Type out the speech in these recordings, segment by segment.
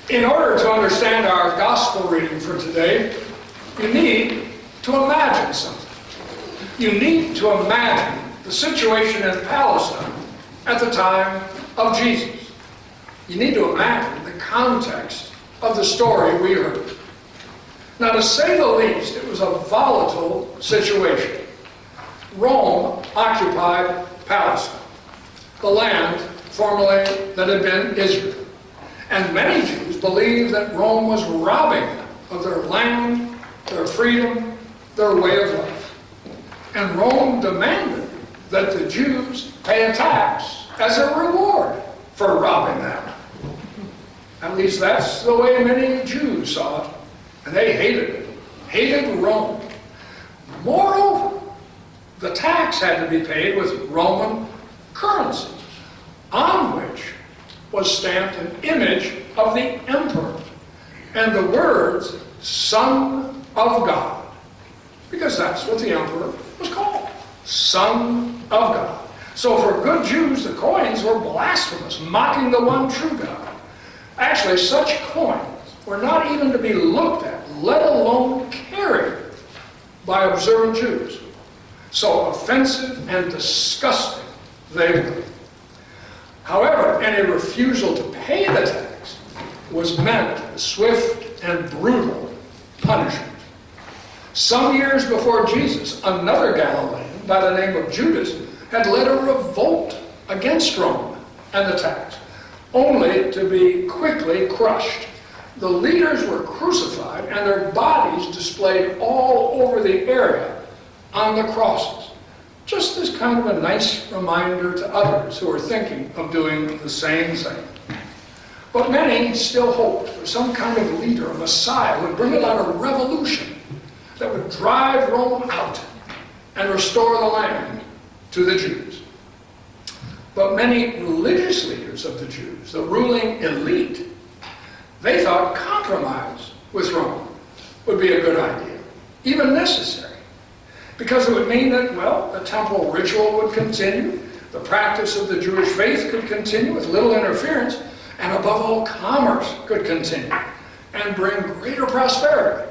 In order to understand our gospel reading for today, you need to imagine something. You need to imagine the situation in Palestine at the time of Jesus. You need to imagine the context of the story we heard. Now, to say the least, it was a volatile situation. Rome occupied Palestine, the land formerly that had been Israel. And many Jews believed that Rome was robbing them of their land, their freedom, their way of life. And Rome demanded that the Jews pay a tax as a reward for robbing them. At least that's the way many Jews saw it. And they hated Rome. Moreover, the tax had to be paid with Roman currency, on which was stamped an image of the emperor and the words, Son of God, because that's what the emperor was called, Son of God. So for good Jews, the coins were blasphemous, mocking the one true God. Actually, such coins were not even to be looked at, let alone carried by observant Jews. So offensive and disgusting they were. However, any refusal to pay the tax was meant a swift and brutal punishment. Some years before Jesus, another Galilean by the name of Judas had led a revolt against Rome and the tax, only to be quickly crushed. The leaders were crucified and their bodies displayed all over the area on the crosses. Just as kind of a nice reminder to others who are thinking of doing the same thing. But many still hoped for some kind of leader, a Messiah, would bring about a revolution that would drive Rome out and restore the land to the Jews. But many religious leaders of the Jews, the ruling elite, they thought compromise with Rome would be a good idea, even necessary. Because it would mean that, well, the temple ritual would continue, the practice of the Jewish faith could continue with little interference, and above all, commerce could continue and bring greater prosperity,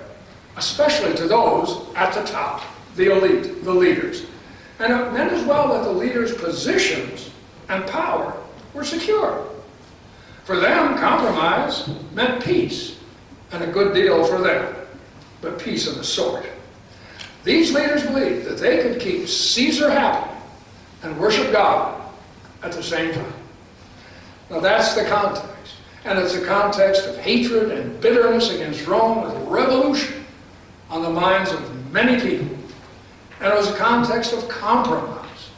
especially to those at the top, the elite, the leaders. And it meant as well that the leaders' positions and power were secure. For them, compromise meant peace, and a good deal for them, but peace of a sort. These leaders believed that they could keep Caesar happy and worship God at the same time. Now that's the context. And it's a context of hatred and bitterness against Rome with revolution on the minds of many people. And it was a context of compromise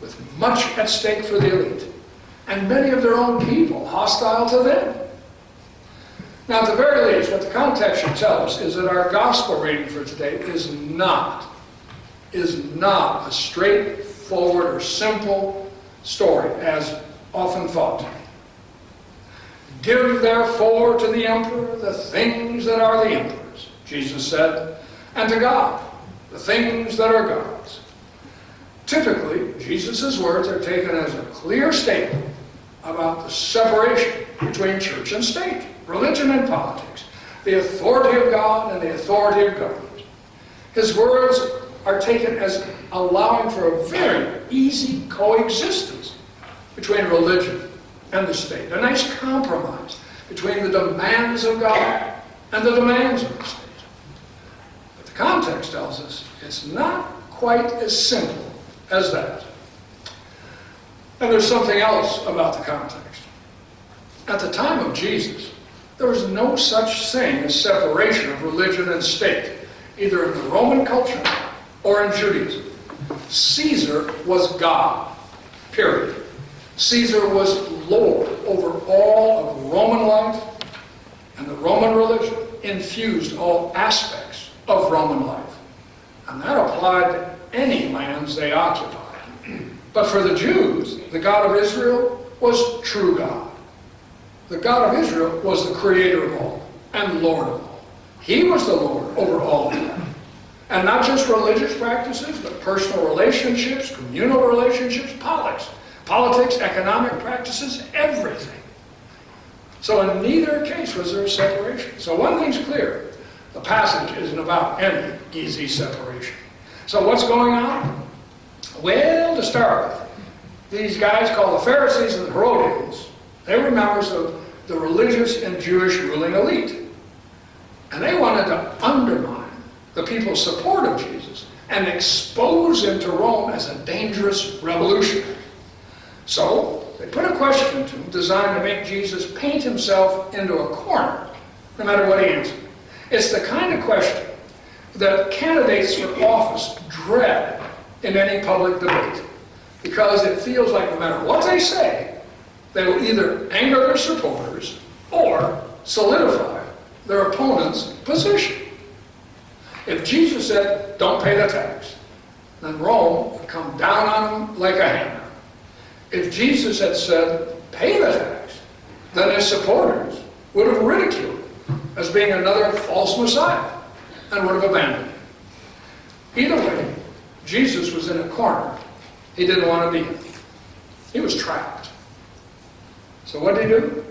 with much at stake for the elite and many of their own people hostile to them. Now, at the very least, what the context should tell us is that our gospel reading for today is not a straightforward or simple story, as often thought. Give therefore to the emperor the things that are the emperor's, Jesus said, and to God the things that are God's. Typically, Jesus' words are taken as a clear statement about the separation between church and state, religion and politics, the authority of God and the authority of government. His words are taken as allowing for a very easy coexistence between religion and the state, a nice compromise between the demands of God and the demands of the state. But the context tells us it's not quite as simple as that. And there's something else about the context. At the time of Jesus, there was no such thing as separation of religion and state, either in the Roman culture or in Judaism. Caesar was God, period. Caesar was Lord over all of Roman life, and the Roman religion infused all aspects of Roman life. And that applied to any lands they occupied. But for the Jews, the God of Israel was true God. The God of Israel was the creator of all and Lord of all. He was the Lord over all of them. And not just religious practices, but personal relationships, communal relationships, politics, economic practices, everything. So in neither case was there a separation. So one thing's clear. The passage isn't about any easy separation. So what's going on? Well, to start with, these guys called the Pharisees and the Herodians, they were members of the religious and Jewish ruling elite. And they wanted to undermine the people's support of Jesus and expose him to Rome as a dangerous revolutionary. So they put a question to him designed to make Jesus paint himself into a corner, no matter what he answered. It's the kind of question that candidates for office dread in any public debate, because it feels like no matter what they say, they will either anger their supporters or solidify their opponent's position. If Jesus said, don't pay the tax, then Rome would come down on him like a hammer. If Jesus had said, pay the tax, then his supporters would have ridiculed him as being another false Messiah and would have abandoned him. Either way, Jesus was in a corner he didn't want to be in. He was trapped. So what did he do?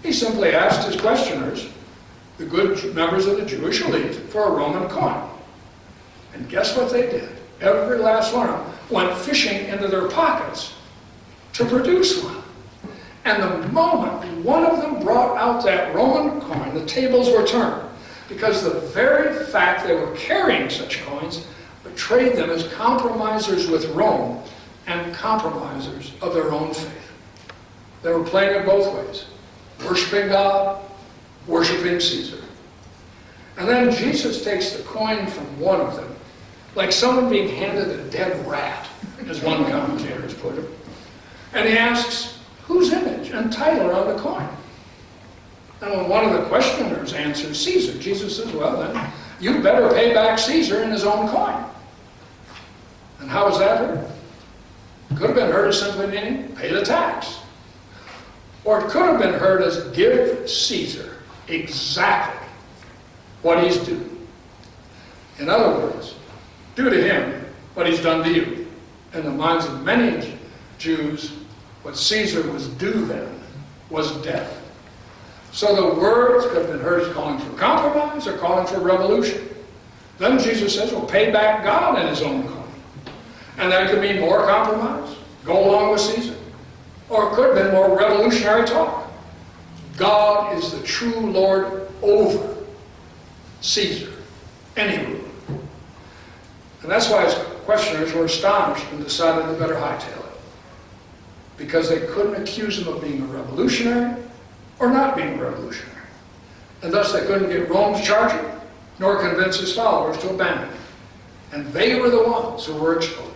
He simply asked his questioners, the good members of the Jewish elite, for a Roman coin. And guess what they did? Every last one of them went fishing into their pockets to produce one. And the moment one of them brought out that Roman coin, the tables were turned, because the very fact they were carrying such coins betrayed them as compromisers with Rome and compromisers of their own faith. They were playing it both ways, worshiping God, worshiping Caesar. And then Jesus takes the coin from one of them, like someone being handed a dead rat, as one commentator has put it. And he asks, whose image and title are on the coin? And when one of the questioners answers Caesar, Jesus says, well then, you better pay back Caesar in his own coin. And how is that heard? It could have been heard as simply meaning, pay the tax. Or it could have been heard as, give Caesar exactly what he's due. In other words, do to him what he's done to you. In the minds of many Jews, what Caesar was due then was death. So the words could have been heard as calling for compromise or calling for revolution. Then Jesus says, well, pay back God in his own coin. And that could mean more compromise, go along with Caesar. Or it could have been more revolutionary talk. God is the true Lord over Caesar, any ruler. And that's why his questioners were astonished and decided they better hightail it. Because they couldn't accuse him of being a revolutionary or not being a revolutionary. And thus they couldn't get Rome to charge him, nor convince his followers to abandon him. And they were the ones who were exposed.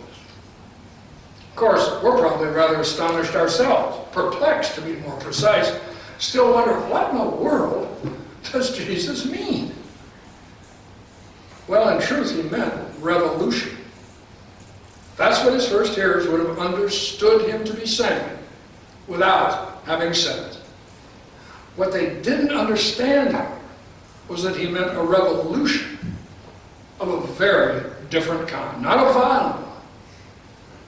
Of course, we're probably rather astonished ourselves, perplexed to be more precise, still wonder, what in the world does Jesus mean? Well, in truth, he meant revolution. That's what his first hearers would have understood him to be saying without having said it. What they didn't understand, however, was that he meant a revolution of a very different kind. Not a violent one,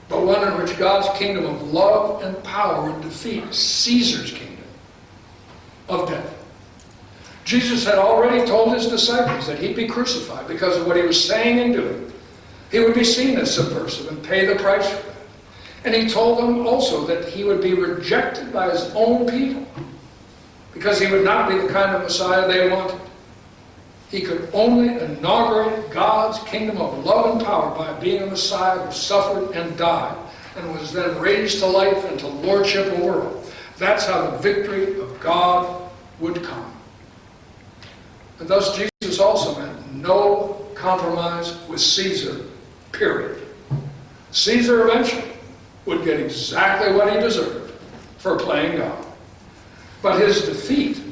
but one in which God's kingdom of love and power would defeat Caesar's kingdom of death. Jesus had already told his disciples that he'd be crucified because of what he was saying and doing. He would be seen as subversive and pay the price for it. And he told them also that he would be rejected by his own people because he would not be the kind of Messiah they wanted. He could only inaugurate God's kingdom of love and power by being a Messiah who suffered and died and was then raised to life and to lordship over all. That's how the victory of God would come. And thus Jesus also meant no compromise with Caesar, period. Caesar eventually would get exactly what he deserved for playing God. But his defeat,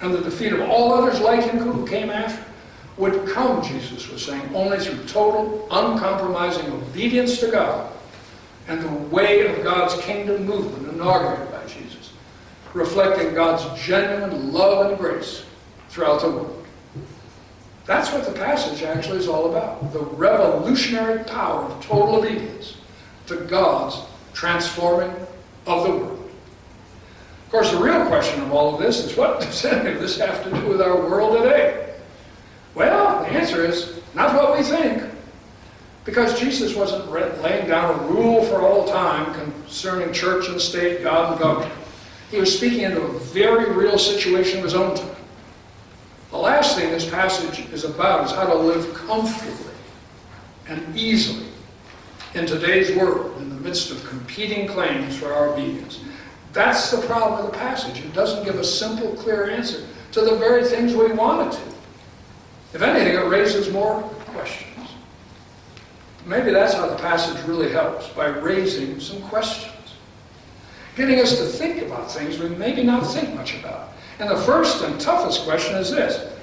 and the defeat of all others like him who came after, would come, Jesus was saying, only through total, uncompromising obedience to God and the way of God's kingdom movement inaugurated by Jesus, reflecting God's genuine love and grace throughout the world. That's what the passage actually is all about, the revolutionary power of total obedience to God's transforming of the world. Of course, the real question of all of this is, what does any of this have to do with our world today? Well, the answer is, not what we think. Because Jesus wasn't laying down a rule for all time concerning church and state, God and government. He was speaking into a very real situation of his own time. The last thing this passage is about is how to live comfortably and easily in today's world in the midst of competing claims for our obedience. That's the problem with the passage. It doesn't give a simple, clear answer to the very things we want it to. If anything, it raises more questions. Maybe that's how the passage really helps, by raising some questions. Getting us to think about things we maybe not think much about. And the first and toughest question is this: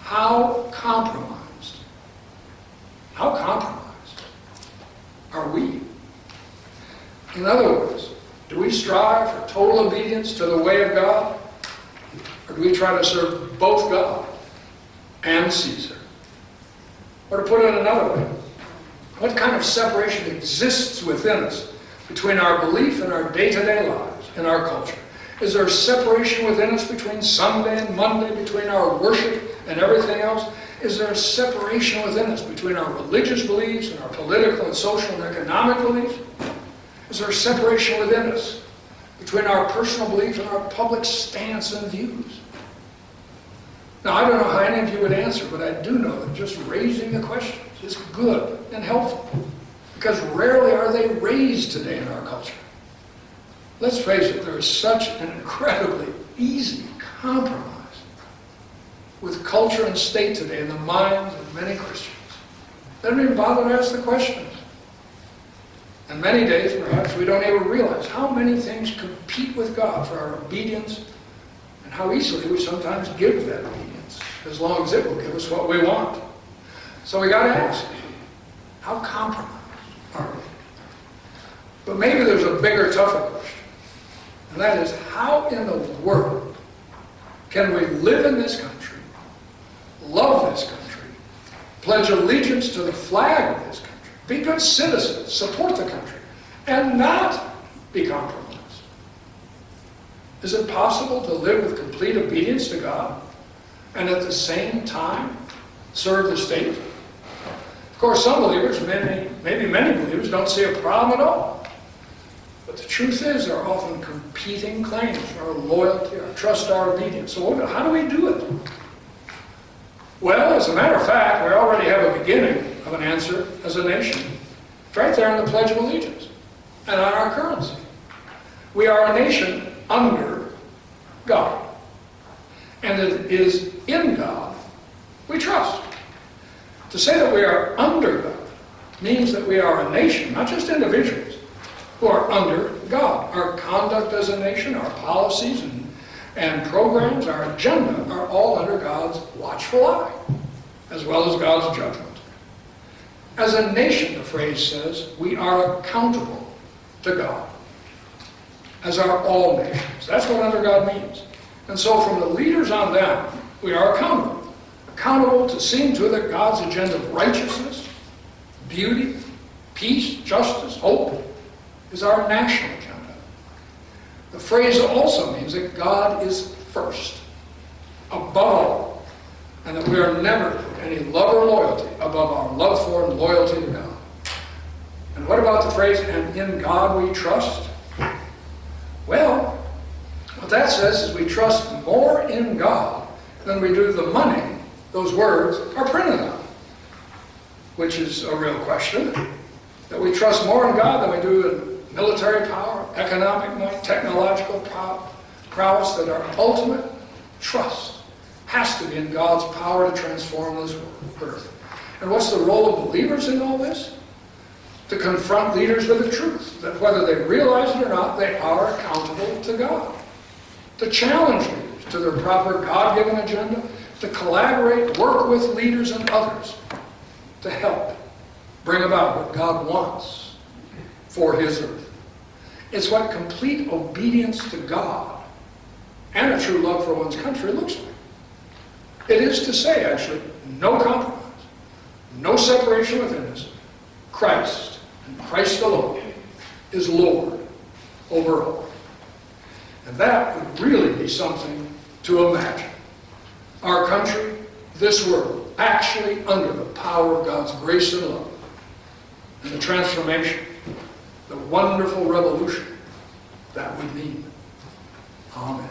how compromised? How compromised are we? In other words, do we strive for total obedience to the way of God? Or do we try to serve both God and Caesar? Or to put it another way, what kind of separation exists within us between our belief and our day-to-day lives in our culture? Is there a separation within us between Sunday and Monday, between our worship and everything else? Is there a separation within us between our religious beliefs and our political and social and economic beliefs? Is there a separation within us between our personal belief and our public stance and views? Now, I don't know how any of you would answer, but I do know that just raising the questions is good and helpful, because rarely are they raised today in our culture. Let's face it, there is such an incredibly easy compromise with culture and state today in the minds of many Christians. They don't even bother to ask the questions. And many days, perhaps, we don't even realize how many things compete with God for our obedience, and how easily we sometimes give that obedience, as long as it will give us what we want. So we got to ask, how compromised are we? But maybe there's a bigger, tougher question, and that is, how in the world can we live in this country, love this country, pledge allegiance to the flag of this country, be good citizens, support the country, and not be compromised? Is it possible to live with complete obedience to God and at the same time serve the state? Of course, some believers, maybe many believers, don't see a problem at all. But the truth is, there are often competing claims for our loyalty, our trust, our obedience. So how do we do it? Well, as a matter of fact, we already have a beginning of an answer as a nation. It's right there in the Pledge of Allegiance and on our currency. We are a nation under God. And it is in God we trust. To say that we are under God means that we are a nation, not just individuals, who are under God. Our conduct as a nation, our policies and programs, our agenda are all under God's watchful eye, as well as God's judgment. As a nation, the phrase says, we are accountable to God, as are all nations. That's what under God means. And so from the leaders on down, we are accountable. Accountable to seeing to it that God's agenda of righteousness, beauty, peace, justice, hope is our national agenda. The phrase also means that God is first, above all, and that we are never to put any love or loyalty above our love for and loyalty to God. And what about the phrase, and in God we trust? Well, what that says is we trust more in God than we do the money those words are printed on, which is a real question. That we trust more in God than we do in military power, economic might, technological prowess, that our ultimate trust has to be in God's power to transform this earth. And what's the role of believers in all this? To confront leaders with the truth, that whether they realize it or not, they are accountable to God. To challenge leaders to their proper God-given agenda, to collaborate, work with leaders and others to help bring about what God wants for His earth. It's what complete obedience to God and a true love for one's country looks like. It is to say, actually, no compromise, no separation within us. Christ, and Christ alone, is Lord over all. And And that would really be something to imagine. Our country, this world, actually under the power of God's grace and love. And the transformation, the wonderful revolution that would mean. Amen.